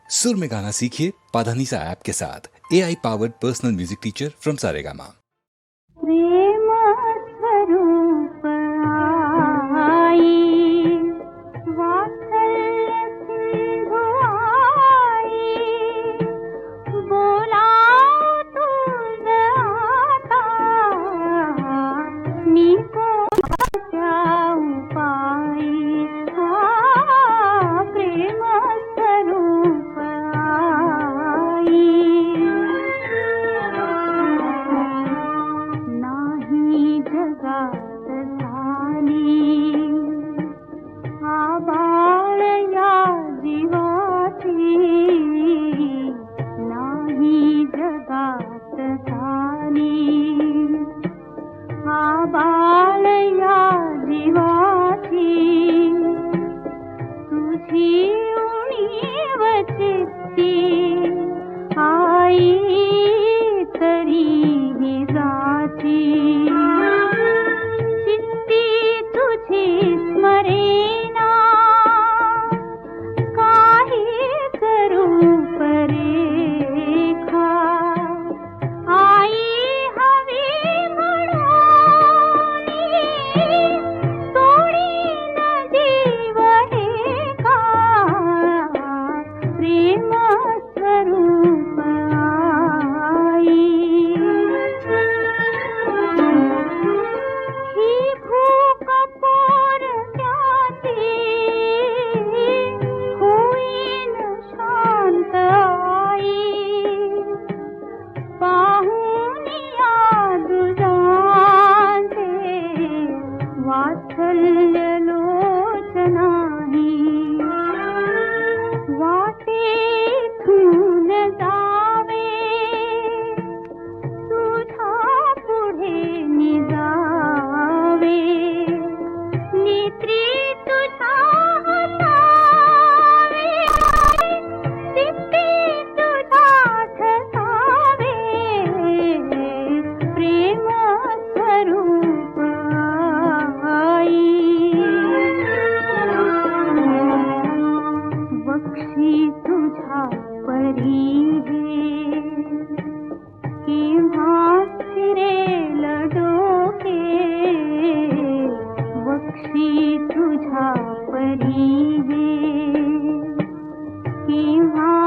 सुर में गाना सीखिए पाधानीसा ऐप के साथ। AI powered personal music teacher from Saregama. Prem Swaroop आई, वात्सल्य सिंधु आई, बोलाओ तुझ आता, नीको जाऊ पाई। प्रेम स्वरूप आई, नाही जगात झाली आबाळ या जीवाची, नाही जगात झाली आबाळ या जीवाची, तुझी उणीव चित्ती आई तरीही जाती, चित्ती तुझी स्मरेना काही करू परेखा, आई हवी म्हणून सोडीन जीव हे का, प्रेम स्वरूप आई। ही भूक पोरत्याची होईन शांत आई, पाहून या दुजांचे वात्सल्य लोचनाही, वाटेतून जावे तुझा पुढे निजावे, नेत्री तुझा हसावे, चित्ती तुझा ठसावे, प्रेम स्वरूप आई। वक्षी तुझा परी हे केव्हा फिरेल डोके, वक्षी तुझा परी हे केव्हा